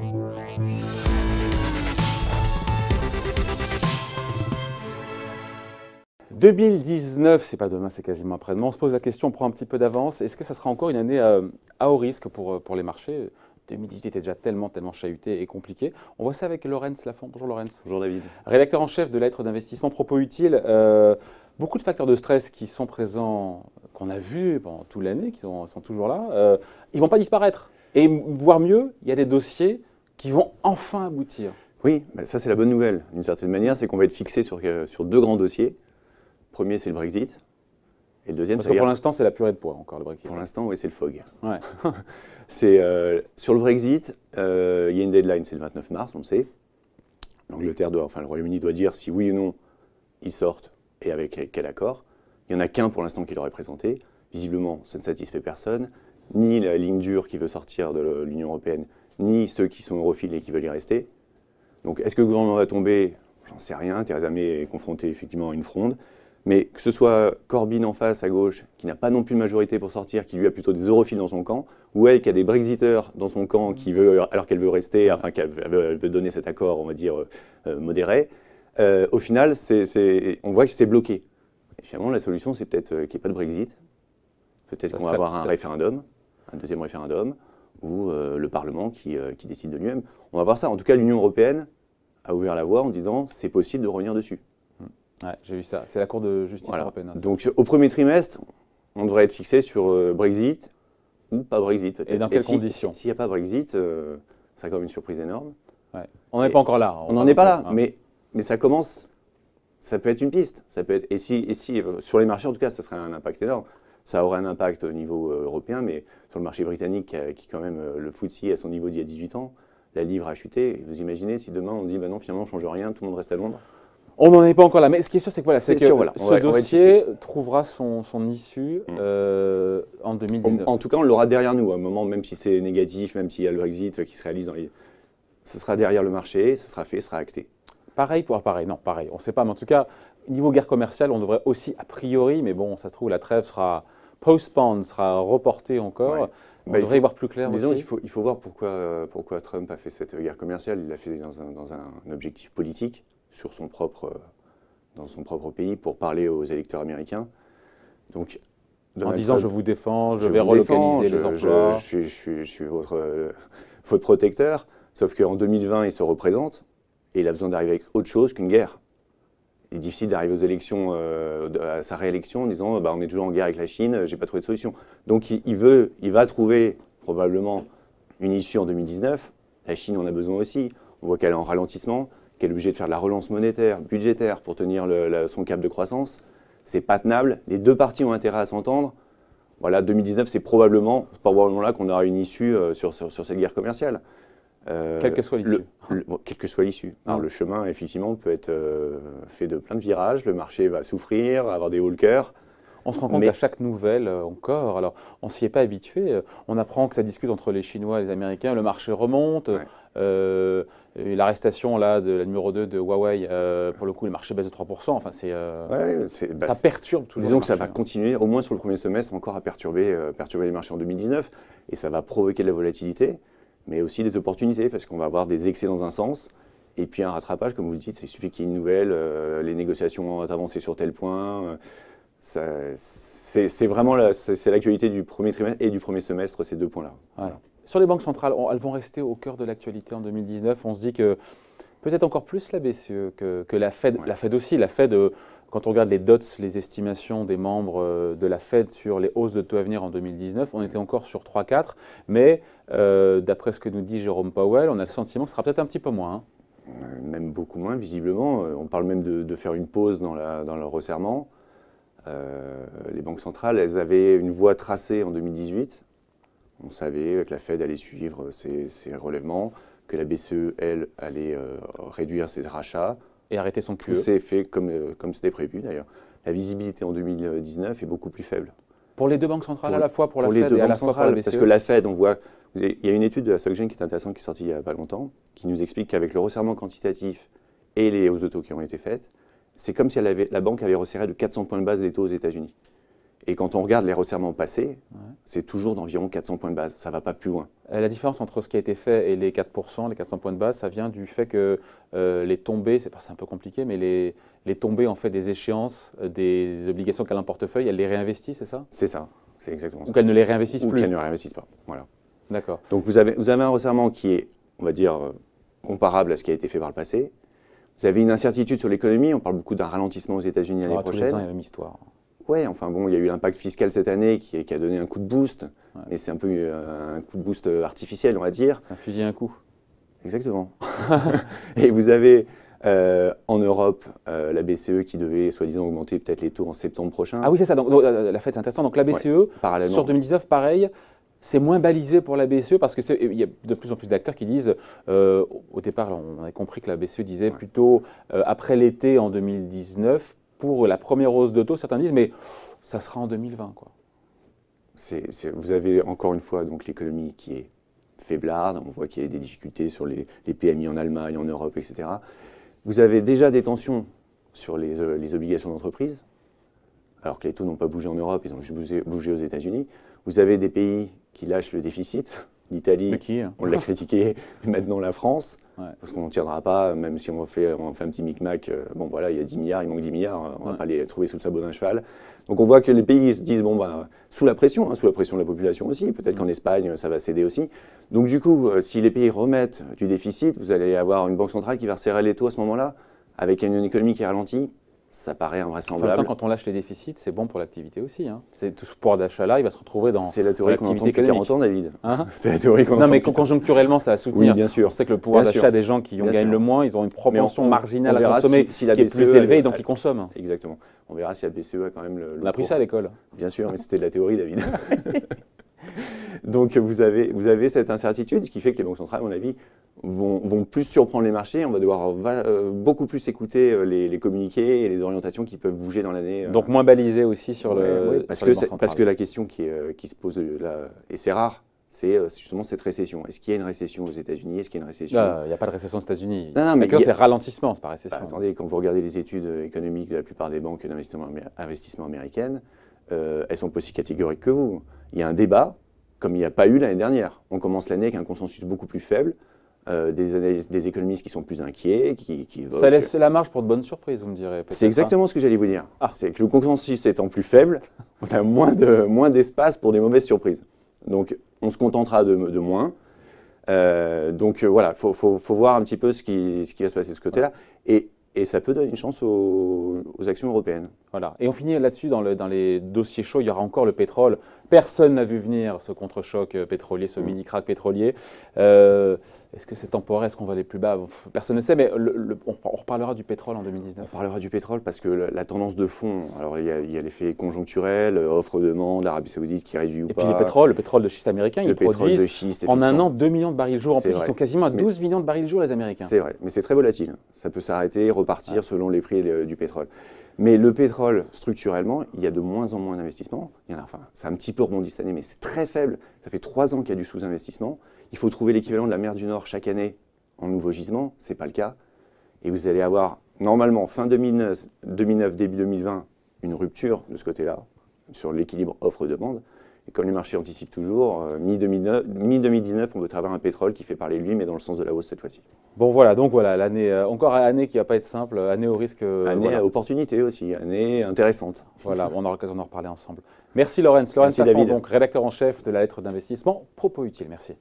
« 2019, c'est pas demain, c'est quasiment après-demain. On se pose la question, on prend un petit peu d'avance. Est-ce que ça sera encore une année à haut risque pour les marchés? 2018 était déjà tellement chahuté et compliqué. On voit ça avec Laurence Lafont. Bonjour Laurence. Bonjour David. Rédacteur en chef de la lettre d'investissement Propos Utile. Beaucoup de facteurs de stress qui sont présents, qu'on a vus pendant toute l'année, qui sont toujours là. Ils ne vont pas disparaître. Et voire mieux, il y a des dossiers qui vont enfin aboutir. Oui, ça c'est la bonne nouvelle. D'une certaine manière, c'est qu'on va être fixé sur deux grands dossiers. Le premier, c'est le Brexit. Et le deuxième, parce que pour l'instant, c'est la purée de pois, encore, le Brexit. Pour l'instant, oui, c'est le FOG. Ouais. Sur le Brexit, il y a une deadline, c'est le 29 mars, on le sait. L'Angleterre le Royaume-Uni doit dire si oui ou non ils sortent et avec quel accord. Il n'y en a qu'un pour l'instant qui leur est présenté. Visiblement, ça ne satisfait personne, ni la ligne dure qui veut sortir de l'Union européenne, ni ceux qui sont europhiles et qui veulent y rester. Donc, est-ce que le gouvernement va tomber? J'en sais rien. Theresa May est confrontée effectivement à une fronde. Mais que ce soit Corbyn en face, à gauche, qui n'a pas non plus de majorité pour sortir, qui lui a plutôt des europhiles dans son camp, ou elle qui a des Brexiteurs dans son camp, alors qu'elle veut rester, enfin qu'elle veut donner cet accord, on va dire, modéré, au final, on voit que c'est bloqué. Et finalement, la solution, c'est peut-être qu'il n'y ait pas de Brexit. Peut-être qu'on va avoir un référendum, un deuxième référendum, ou le Parlement qui décide de lui-même. On va voir ça. En tout cas, l'Union européenne a ouvert la voie en disant c'est possible de revenir dessus. Ouais, j'ai vu ça. C'est la Cour de justice européenne. Hein, donc, au premier trimestre, on devrait être fixé sur Brexit ou pas Brexit, peut-être. Et dans quelles conditions? S'il n'y a pas Brexit, ça serait quand même une surprise énorme. Ouais. On n'en est pas encore là. On n'en est pas là, mais ça commence. Ça peut être une piste. Ça peut être, et si sur les marchés, en tout cas, ça serait un impact énorme. Ça aurait un impact au niveau européen, mais sur le marché britannique, qui quand même, le FTSE à son niveau d'il y a 18 ans, la livre a chuté. Vous imaginez si demain on dit bah non, finalement, on ne change rien, tout le monde reste à Londres? On n'en est pas encore là, mais ce qui est sûr, c'est que, voilà, ce dossier on trouvera son issue en 2019. En tout cas, on l'aura derrière nous, à un moment, même si c'est négatif, même s'il y a le Brexit qui se réalise ce sera derrière le marché, ce sera fait, ce sera acté. Pareil, on ne sait pas, mais en tout cas, niveau guerre commerciale, on devrait aussi, a priori, mais bon, ça se trouve, la trêve sera postponed, sera reportée encore. Ouais. On devrait y voir plus clair disons aussi. Il faut voir pourquoi Trump a fait cette guerre commerciale. Il l'a fait dans un objectif politique, dans son propre pays, pour parler aux électeurs américains. Donc, en disant je vous défends, je vais relocaliser les emplois. Je suis votre protecteur. Sauf qu'en 2020, il se représente et il a besoin d'arriver avec autre chose qu'une guerre. Il est difficile d'arriver aux élections, à sa réélection en disant on est toujours en guerre avec la Chine, j'ai pas trouvé de solution. Donc il va trouver probablement une issue en 2019. La Chine en a besoin aussi. On voit qu'elle est en ralentissement, qu'elle est obligée de faire de la relance monétaire, budgétaire pour tenir son cap de croissance. C'est pas tenable. Les deux parties ont intérêt à s'entendre. Voilà, 2019, c'est probablement là qu'on aura une issue sur cette guerre commerciale. Quelle que soit l'issue. Quelle que soit l'issue. Alors le chemin, effectivement, peut être fait de plein de virages. Le marché va souffrir, avoir des hauts le cœur. On se rend compte qu'à chaque nouvelle, encore, alors on s'y est pas habitué, on apprend que ça discute entre les Chinois et les Américains, le marché remonte, l'arrestation là, de la numéro 2 de Huawei, pour le coup, le marché baisse de 3%, enfin ça perturbe toujours. Disons que ça va continuer, au moins sur le premier semestre, encore à perturber les marchés en 2019, et ça va provoquer de la volatilité, mais aussi des opportunités, parce qu'on va avoir des excès dans un sens, et puis un rattrapage, comme vous le dites, il suffit qu'il y ait une nouvelle, les négociations ont avancé sur tel point. C'est vraiment l'actualité du premier trimestre et du premier semestre, ces deux points-là. Voilà. Sur les banques centrales, elles vont rester au cœur de l'actualité en 2019. On se dit que peut-être encore plus la BCE que la Fed. Ouais. La Fed aussi. La Fed, quand on regarde les dots, les estimations des membres de la Fed sur les hausses de taux à venir en 2019, on était encore sur 3-4. Mais d'après ce que nous dit Jérôme Powell, on a le sentiment que ce sera peut-être un petit peu moins. Même beaucoup moins, visiblement. On parle même de faire une pause dans le resserrement. Les banques centrales, elles avaient une voie tracée en 2018. On savait que la Fed allait suivre ses relèvements, que la BCE, elle, allait réduire ses rachats. Et arrêter son QE. Tout s'est fait comme c'était prévu, d'ailleurs. La visibilité en 2019 est beaucoup plus faible. Pour les deux banques centrales, à la fois pour la Fed et à la fois pour la BCE. Parce que la Fed, on voit... Il y a une étude de la SocGen qui est intéressante, qui est sortie il n'y a pas longtemps, qui nous explique qu'avec le resserrement quantitatif et les hausses de taux qui ont été faites, c'est comme si la banque avait resserré de 400 points de base les taux aux États-Unis. Et quand on regarde les resserrements passés, c'est toujours d'environ 400 points de base. Ça ne va pas plus loin. La différence entre ce qui a été fait et les 4%, les 400 points de base, ça vient du fait que les tombées, c'est un peu compliqué, mais les tombées en fait des échéances, des obligations qu'elle a en portefeuille, elle les réinvestit, c'est ça? C'est ça, c'est exactement ça. Ou qu'elle ne les réinvestisse Ou plus. qu'elle ne réinvestisse pas, voilà. D'accord. Donc vous avez un resserrement qui est, on va dire, comparable à ce qui a été fait par le passé. Vous avez une incertitude sur l'économie, on parle beaucoup d'un ralentissement aux États-Unis l'année prochaine. Tous les ans, il y a la même histoire. Ouais, enfin bon, il y a eu l'impact fiscal cette année qui a donné un coup de boost, mais c'est un peu un coup de boost artificiel, on va dire. Un fusil à un coup. Exactement. Et vous avez en Europe la BCE qui devait soi-disant augmenter peut-être les taux en septembre prochain. Ah oui, c'est ça. Donc, la Fed, c'est intéressant. Donc la BCE, sur 2019, pareil, c'est moins balisé pour la BCE parce qu'il y a de plus en plus d'acteurs qui disent, au départ, on avait compris que la BCE disait plutôt après l'été en 2019, pour la première hausse de taux, certains disent, mais ça sera en 2020, quoi. Vous avez encore une fois donc l'économie qui est faiblarde, on voit qu'il y a des difficultés sur les PMI en Allemagne, en Europe, etc. Vous avez déjà des tensions sur les obligations d'entreprise, alors que les taux n'ont pas bougé en Europe, ils ont juste bougé aux États-Unis. Vous avez des pays qui lâchent le déficit. L'Italie, on l'a critiqué, maintenant la France, parce qu'on n'en tiendra pas, même si on fait un petit micmac, bon voilà, il y a 10 milliards, il manque 10 milliards, on ne va pas les trouver sous le sabot d'un cheval. Donc on voit que les pays se disent, bon bah, sous la pression de la population aussi, peut-être qu'en Espagne ça va céder aussi. Donc du coup, si les pays remettent du déficit, vous allez avoir une banque centrale qui va resserrer les taux à ce moment-là, avec une économie qui ralentit. Ça paraît invraisemblable. En même temps, quand on lâche les déficits, c'est bon pour l'activité aussi. Hein. Tout ce pouvoir d'achat-là, il va se retrouver dans C'est la théorie qu'on entend depuis 40 ans, David. Hein? C'est la théorie qu'on entend. Non, mais conjoncturellement, ça va soutenir. Oui, bien sûr. On sait que le pouvoir d'achat des gens qui gagnent le moins, ils ont une propension marginale à consommer qui est plus élevée, donc ils consomment. Exactement. On verra si la BCE a quand même le On a appris ça à l'école. Bien sûr, mais c'était de la théorie, David. Donc vous avez cette incertitude qui fait que les banques centrales, à mon avis, vont plus surprendre les marchés. On va devoir beaucoup plus écouter les communiqués et les orientations qui peuvent bouger dans l'année. Donc moins balisé aussi sur parce que la question qui se pose là, et c'est rare, c'est justement cette récession. Est-ce qu'il y a une récession aux États-Unis? Est-ce qu'il y a une récession? Il n'y a pas de récession aux États-Unis. Non, mais c'est ralentissement, c'est pas récession. Attendez, quand vous regardez les études économiques de la plupart des banques d'investissement américaines, elles sont pas aussi catégoriques que vous. Il y a un débat, comme il n'y a pas eu l'année dernière. On commence l'année avec un consensus beaucoup plus faible, des économistes qui sont plus inquiets, qui ça laisse la marge pour de bonnes surprises, vous me direz. C'est exactement ce que j'allais vous dire. C'est que le consensus étant plus faible, on a moins d'espace pour des mauvaises surprises. Donc, on se contentera de moins. Donc, voilà, il faut voir un petit peu ce qui va se passer de ce côté-là. Et ça peut donner une chance aux actions européennes. Voilà. Et on finit là-dessus dans les dossiers chauds. Il y aura encore le pétrole. Personne n'a vu venir ce contre-choc pétrolier, ce mini-crack pétrolier. Est-ce que c'est temporaire? Est-ce qu'on va aller plus bas? Personne ne sait, mais on reparlera du pétrole en 2019. On parlera du pétrole parce que la tendance de fond, alors il y a l'effet conjoncturel, offre-demande, l'Arabie Saoudite qui réduit ou pas. Et puis le pétrole de schiste américain, ils produisent en un an 2 millions de barils le jour. En plus, ils sont quasiment à 12 millions de barils le jour, les Américains. C'est vrai, mais c'est très volatile. Ça peut s'arrêter, repartir selon les prix du pétrole. Mais le pétrole, structurellement, il y a de moins en moins d'investissements. C'est un petit peu rebondi cette année, mais c'est très faible. Ça fait 3 ans qu'il y a du sous-investissement. Il faut trouver l'équivalent de la mer du Nord chaque année en nouveaux gisements. Ce n'est pas le cas. Et vous allez avoir, normalement, fin 2009, début 2020, une rupture de ce côté-là, sur l'équilibre offre-demande. Et comme les marchés anticipent toujours, mi-2019, on doit avoir un pétrole qui fait parler de lui, mais dans le sens de la hausse cette fois-ci. Bon voilà, donc voilà, l'année, encore une année qui ne va pas être simple, année au risque. Année à opportunité aussi, année intéressante. Voilà, on aura l'occasion d'en reparler ensemble. Merci Laurence. Laurence Safran, donc rédacteur en chef de la lettre d'investissement Propos Utile. Merci.